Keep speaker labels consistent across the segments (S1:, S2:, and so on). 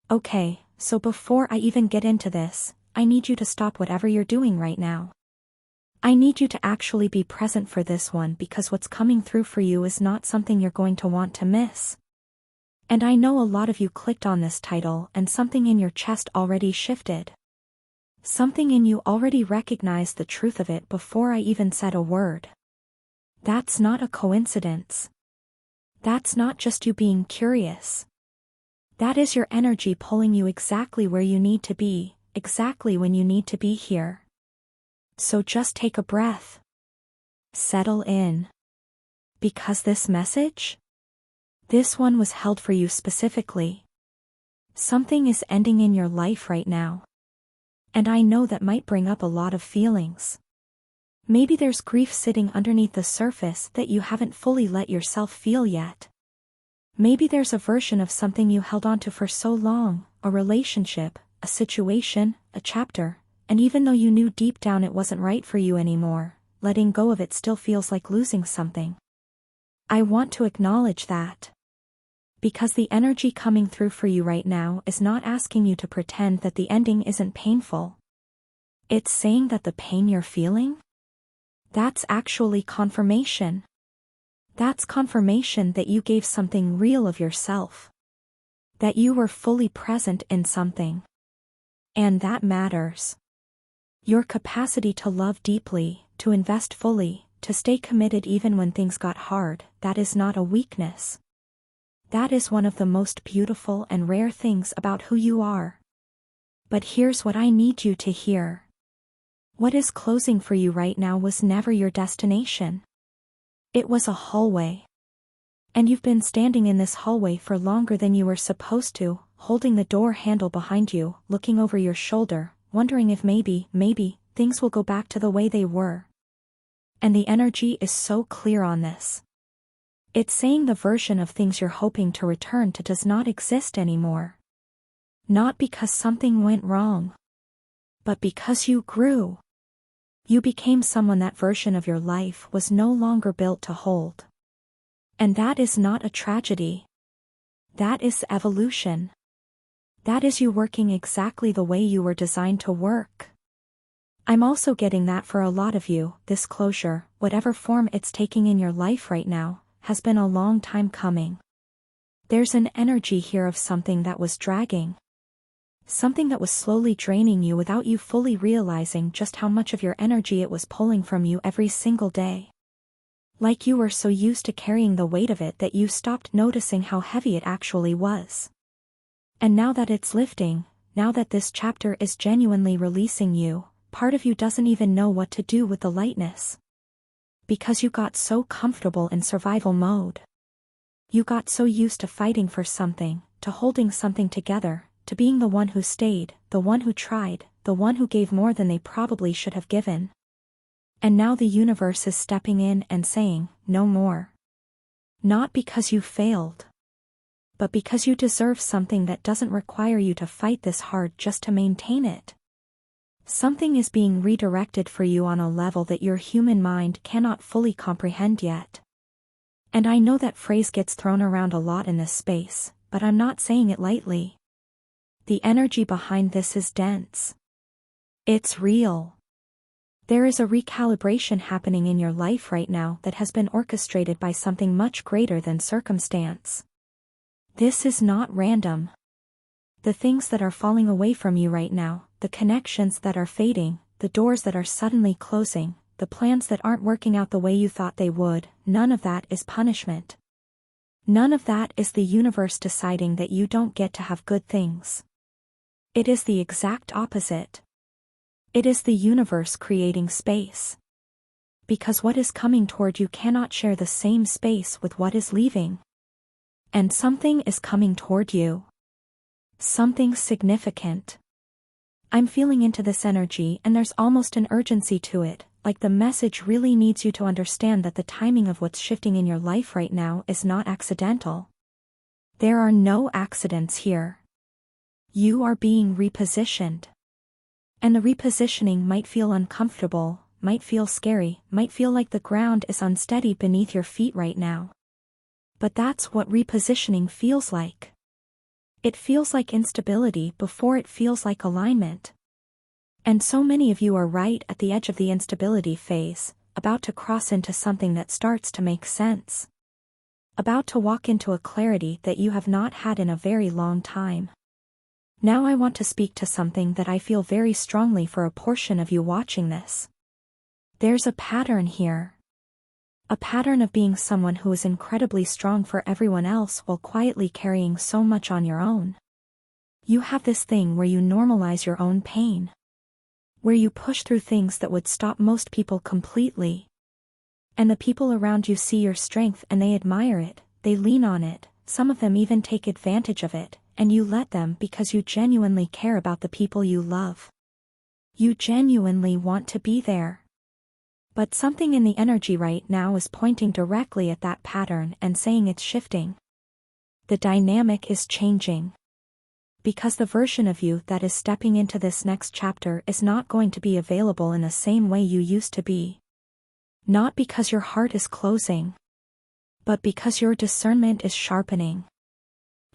S1: Okay, so before I even get into this, I need you to stop whatever you're doing right now. I need you to actually be present for this one because what's coming through for you is not something you're going to want to miss. And I know a lot of you clicked on this title and something in your chest already shifted. Something in you already recognized the truth of it before I even said a word. That's not a coincidence. That's not just you being curious. That is your energy pulling you exactly where you need to be, exactly when you need to be here. So just take a breath. Settle in. Because this message? This one was held for you specifically. Something is ending in your life right now. And I know that might bring up a lot of feelings. Maybe there's grief sitting underneath the surface that you haven't fully let yourself feel yet. Maybe there's a version of something you held onto for so long, a relationship, a situation, a chapter, and even though you knew deep down it wasn't right for you anymore, letting go of it still feels like losing something. I want to acknowledge that. Because the energy coming through for you right now is not asking you to pretend that the ending isn't painful. It's saying that the pain you're feeling? That's actually confirmation. That's confirmation that you gave something real of yourself. That you were fully present in something. And that matters. Your capacity to love deeply, to invest fully, to stay committed even when things got hard, that is not a weakness. That is one of the most beautiful and rare things about who you are. But here's what I need you to hear. What is closing for you right now was never your destination. It was a hallway. And you've been standing in this hallway for longer than you were supposed to, holding the door handle behind you, looking over your shoulder, wondering if maybe, things will go back to the way they were. And the energy is so clear on this. It's saying the version of things you're hoping to return to does not exist anymore. Not because something went wrong. But because you grew. You became someone that version of your life was no longer built to hold. And that is not a tragedy. That is evolution. That is you working exactly the way you were designed to work. I'm also getting that for a lot of you, this closure, whatever form it's taking in your life right now, has been a long time coming. There's an energy here of something that was dragging. Something that was slowly draining you without you fully realizing just how much of your energy it was pulling from you every single day. Like you were so used to carrying the weight of it that you stopped noticing how heavy it actually was. And now that it's lifting, now that this chapter is genuinely releasing you, part of you doesn't even know what to do with the lightness. Because you got so comfortable in survival mode. You got so used to fighting for something, to holding something together, to being the one who stayed, the one who tried, the one who gave more than they probably should have given. And now the universe is stepping in and saying, no more. Not because you failed. But because you deserve something that doesn't require you to fight this hard just to maintain it. Something is being redirected for you on a level that your human mind cannot fully comprehend yet. And I know that phrase gets thrown around a lot in this space, but I'm not saying it lightly. The energy behind this is dense. It's real. There is a recalibration happening in your life right now that has been orchestrated by something much greater than circumstance. This is not random. The things that are falling away from you right now, the connections that are fading, the doors that are suddenly closing, the plans that aren't working out the way you thought they would, none of that is punishment. None of that is the universe deciding that you don't get to have good things. It is the exact opposite. It is the universe creating space. Because what is coming toward you cannot share the same space with what is leaving. And something is coming toward you. Something significant. I'm feeling into this energy and there's almost an urgency to it, like the message really needs you to understand that the timing of what's shifting in your life right now is not accidental. There are no accidents here. You are being repositioned. And the repositioning might feel uncomfortable, might feel scary, might feel like the ground is unsteady beneath your feet right now. But that's what repositioning feels like. It feels like instability before it feels like alignment. And so many of you are right at the edge of the instability phase, about to cross into something that starts to make sense. About to walk into a clarity that you have not had in a very long time. Now I want to speak to something that I feel very strongly for a portion of you watching this. There's a pattern here. A pattern of being someone who is incredibly strong for everyone else while quietly carrying so much on your own. You have this thing where you normalize your own pain. Where you push through things that would stop most people completely. And the people around you see your strength and they admire it, they lean on it, some of them even take advantage of it, and you let them because you genuinely care about the people you love. You genuinely want to be there. But something in the energy right now is pointing directly at that pattern and saying it's shifting. The dynamic is changing. Because the version of you that is stepping into this next chapter is not going to be available in the same way you used to be. Not because your heart is closing, but because your discernment is sharpening.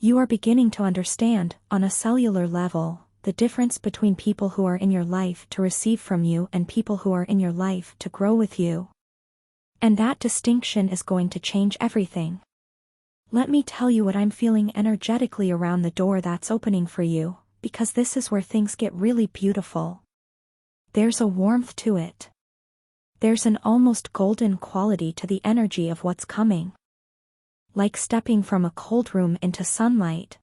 S1: You are beginning to understand, on a cellular level, the difference between people who are in your life to receive from you and people who are in your life to grow with you. And that distinction is going to change everything. Let me tell you what I'm feeling energetically around the door that's opening for you, because this is where things get really beautiful. There's a warmth to it. There's an almost golden quality to the energy of what's coming. Like stepping from a cold room into sunlight.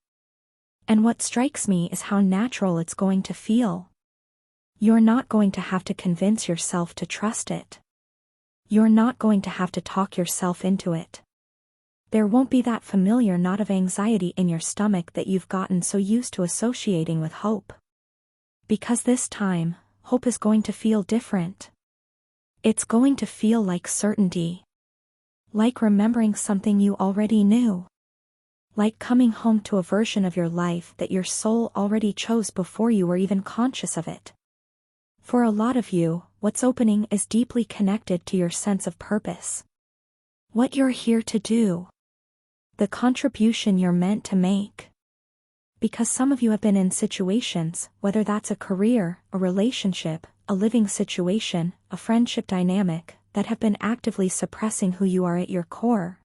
S1: And what strikes me is how natural it's going to feel. You're not going to have to convince yourself to trust it. You're not going to have to talk yourself into it. There won't be that familiar knot of anxiety in your stomach that you've gotten so used to associating with hope. Because this time, hope is going to feel different. It's going to feel like certainty. Like remembering something you already knew. Like coming home to a version of your life that your soul already chose before you were even conscious of it. For a lot of you, what's opening is deeply connected to your sense of purpose. What you're here to do. The contribution you're meant to make. Because some of you have been in situations, whether that's a career, a relationship, a living situation, a friendship dynamic, that have been actively suppressing who you are at your core.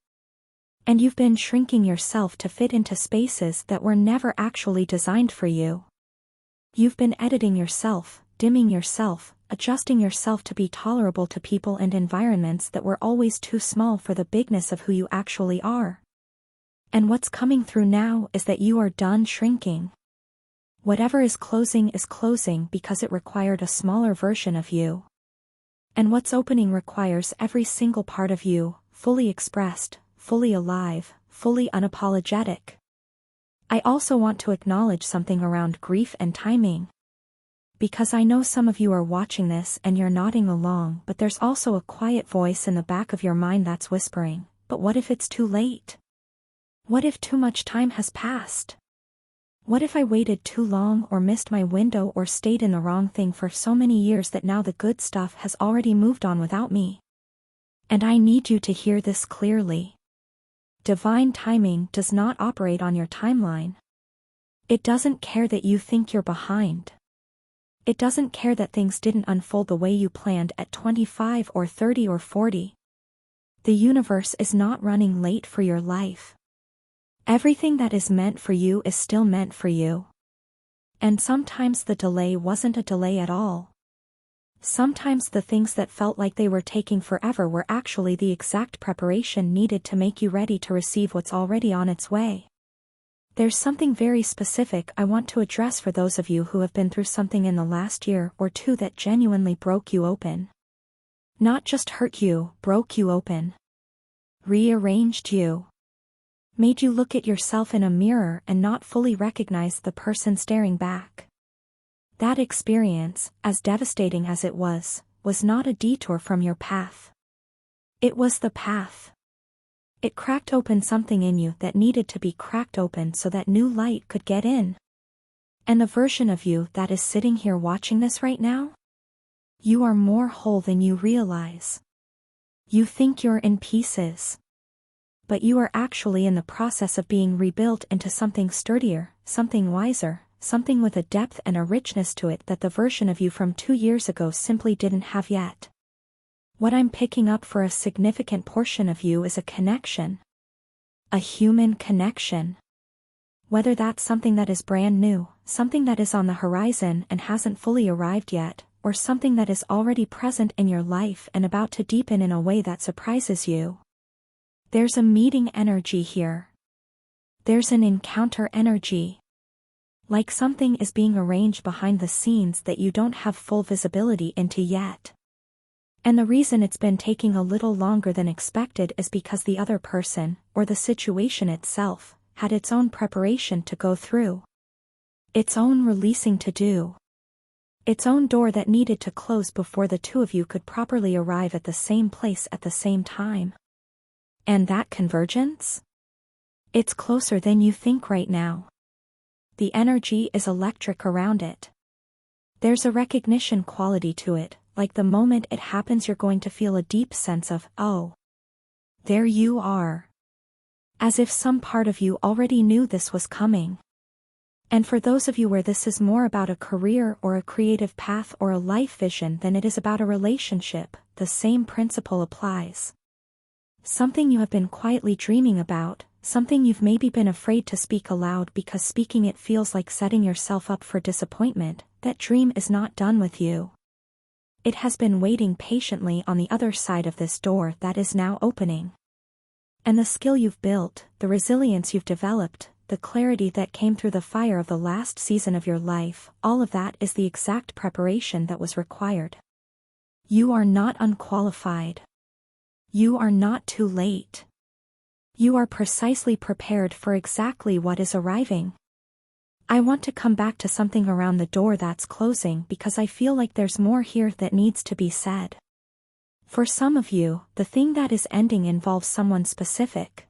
S1: And you've been shrinking yourself to fit into spaces that were never actually designed for you. You've been editing yourself, dimming yourself, adjusting yourself to be tolerable to people and environments that were always too small for the bigness of who you actually are. And what's coming through now is that you are done shrinking. Whatever is closing because it required a smaller version of you. And what's opening requires every single part of you, fully expressed, fully alive, fully unapologetic. I also want to acknowledge something around grief and timing. Because I know some of you are watching this and you're nodding along, but there's also a quiet voice in the back of your mind that's whispering, but what if it's too late? What if too much time has passed? What if I waited too long or missed my window or stayed in the wrong thing for so many years that now the good stuff has already moved on without me? And I need you to hear this clearly. Divine timing does not operate on your timeline. It doesn't care that you think you're behind. It doesn't care that things didn't unfold the way you planned at 25 or 30 or 40. The universe is not running late for your life. Everything that is meant for you is still meant for you. And sometimes the delay wasn't a delay at all. Sometimes the things that felt like they were taking forever were actually the exact preparation needed to make you ready to receive what's already on its way. There's something very specific I want to address for those of you who have been through something in the last year or two that genuinely broke you open. Not just hurt you, broke you open. Rearranged you. Made you look at yourself in a mirror and not fully recognize the person staring back. That experience, as devastating as it was not a detour from your path. It was the path. It cracked open something in you that needed to be cracked open so that new light could get in. And the version of you that is sitting here watching this right now? You are more whole than you realize. You think you're in pieces. But you are actually in the process of being rebuilt into something sturdier, something wiser, something with a depth and a richness to it that the version of you from 2 years ago simply didn't have yet. What I'm picking up for a significant portion of you is a connection. A human connection. Whether that's something that is brand new, something that is on the horizon and hasn't fully arrived yet, or something that is already present in your life and about to deepen in a way that surprises you. There's a meeting energy here. There's an encounter energy. Like something is being arranged behind the scenes that you don't have full visibility into yet. And the reason it's been taking a little longer than expected is because the other person, or the situation itself, had its own preparation to go through. Its own releasing to do. Its own door that needed to close before the two of you could properly arrive at the same place at the same time. And that convergence? It's closer than you think right now. The energy is electric around it. There's a recognition quality to it, like the moment it happens you're going to feel a deep sense of, oh, there you are. As if some part of you already knew this was coming. And for those of you where this is more about a career or a creative path or a life vision than it is about a relationship, the same principle applies. Something you have been quietly dreaming about, something you've maybe been afraid to speak aloud because speaking it feels like setting yourself up for disappointment, that dream is not done with you. It has been waiting patiently on the other side of this door that is now opening. And the skill you've built, the resilience you've developed, the clarity that came through the fire of the last season of your life, all of that is the exact preparation that was required. You are not unqualified. You are not too late. You are precisely prepared for exactly what is arriving. I want to come back to something around the door that's closing because I feel like there's more here that needs to be said. For some of you, the thing that is ending involves someone specific.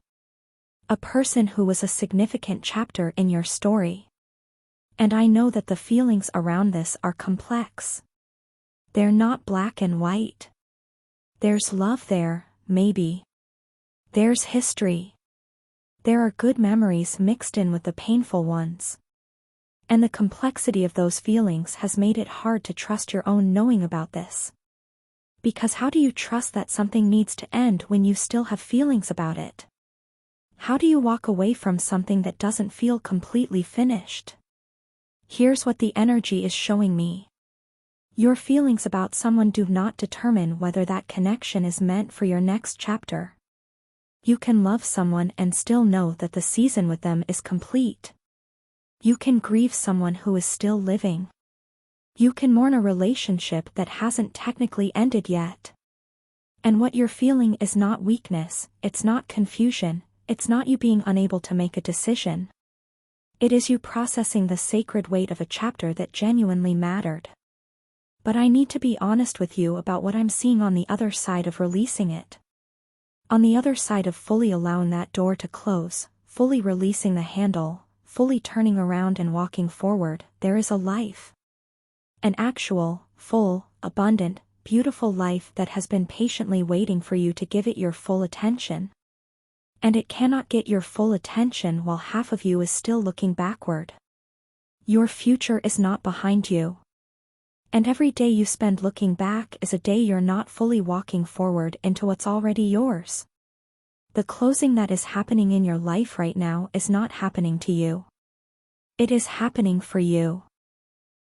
S1: A person who was a significant chapter in your story. And I know that the feelings around this are complex. They're not black and white. There's love there, maybe. There's history. There are good memories mixed in with the painful ones. And the complexity of those feelings has made it hard to trust your own knowing about this. Because how do you trust that something needs to end when you still have feelings about it? How do you walk away from something that doesn't feel completely finished? Here's what the energy is showing me. Your feelings about someone do not determine whether that connection is meant for your next chapter. You can love someone and still know that the season with them is complete. You can grieve someone who is still living. You can mourn a relationship that hasn't technically ended yet. And what you're feeling is not weakness, it's not confusion, it's not you being unable to make a decision. It is you processing the sacred weight of a chapter that genuinely mattered. But I need to be honest with you about what I'm seeing on the other side of releasing it. On the other side of fully allowing that door to close, fully releasing the handle, fully turning around and walking forward, there is a life. An actual, full, abundant, beautiful life that has been patiently waiting for you to give it your full attention. And it cannot get your full attention while half of you is still looking backward. Your future is not behind you. And every day you spend looking back is a day you're not fully walking forward into what's already yours. The closing that is happening in your life right now is not happening to you. It is happening for you.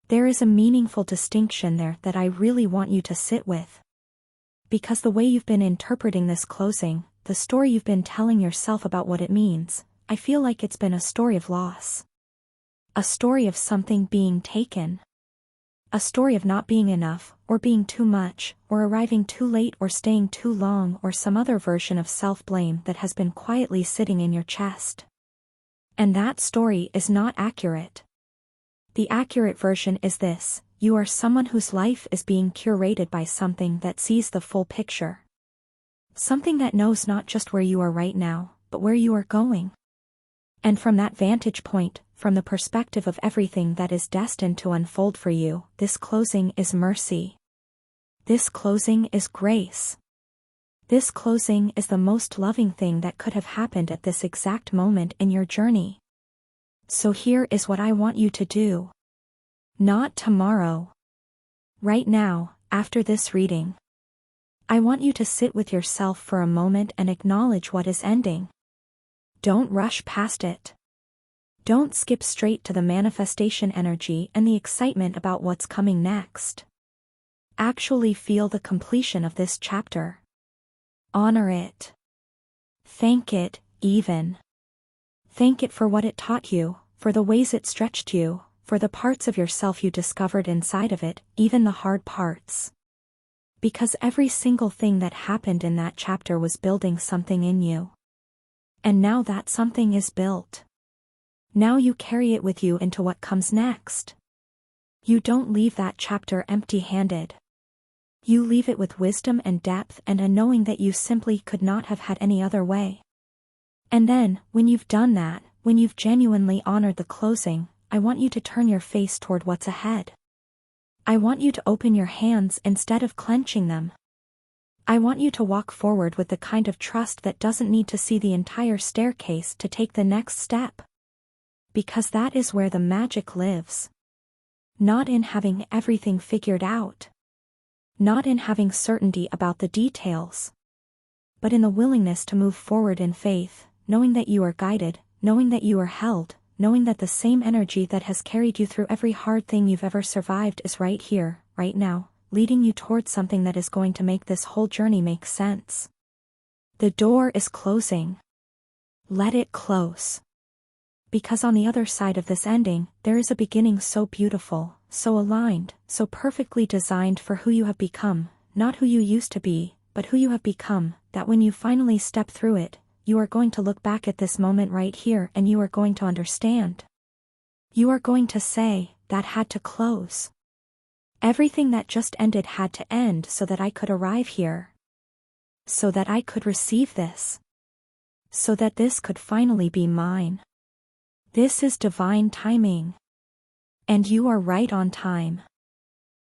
S1: There is a meaningful distinction there that I really want you to sit with. Because the way you've been interpreting this closing, the story you've been telling yourself about what it means, I feel like it's been a story of loss. A story of something being taken. A story of not being enough, or being too much, or arriving too late or staying too long or some other version of self-blame that has been quietly sitting in your chest. And that story is not accurate. The accurate version is this: you are someone whose life is being curated by something that sees the full picture. Something that knows not just where you are right now, but where you are going. And from that vantage point, from the perspective of everything that is destined to unfold for you, this closing is mercy. This closing is grace. This closing is the most loving thing that could have happened at this exact moment in your journey. So here is what I want you to do. Not tomorrow. Right now, after this reading. I want you to sit with yourself for a moment and acknowledge what is ending. Don't rush past it. Don't skip straight to the manifestation energy and the excitement about what's coming next. Actually feel the completion of this chapter. Honor it. Thank it, even. Thank it for what it taught you, for the ways it stretched you, for the parts of yourself you discovered inside of it, even the hard parts. Because every single thing that happened in that chapter was building something in you. And now that something is built. Now you carry it with you into what comes next. You don't leave that chapter empty-handed. You leave it with wisdom and depth and a knowing that you simply could not have had any other way. And then, when you've done that, when you've genuinely honored the closing, I want you to turn your face toward what's ahead. I want you to open your hands instead of clenching them. I want you to walk forward with the kind of trust that doesn't need to see the entire staircase to take the next step. Because that is where the magic lives. Not in having everything figured out. Not in having certainty about the details. But in the willingness to move forward in faith, knowing that you are guided, knowing that you are held, knowing that the same energy that has carried you through every hard thing you've ever survived is right here, right now, leading you towards something that is going to make this whole journey make sense. The door is closing. Let it close. Because on the other side of this ending, there is a beginning so beautiful, so aligned, so perfectly designed for who you have become, not who you used to be, but who you have become, that when you finally step through it, you are going to look back at this moment right here and you are going to understand. You are going to say, that had to close. Everything that just ended had to end so that I could arrive here. So that I could receive this. So that this could finally be mine. This is divine timing. And you are right on time.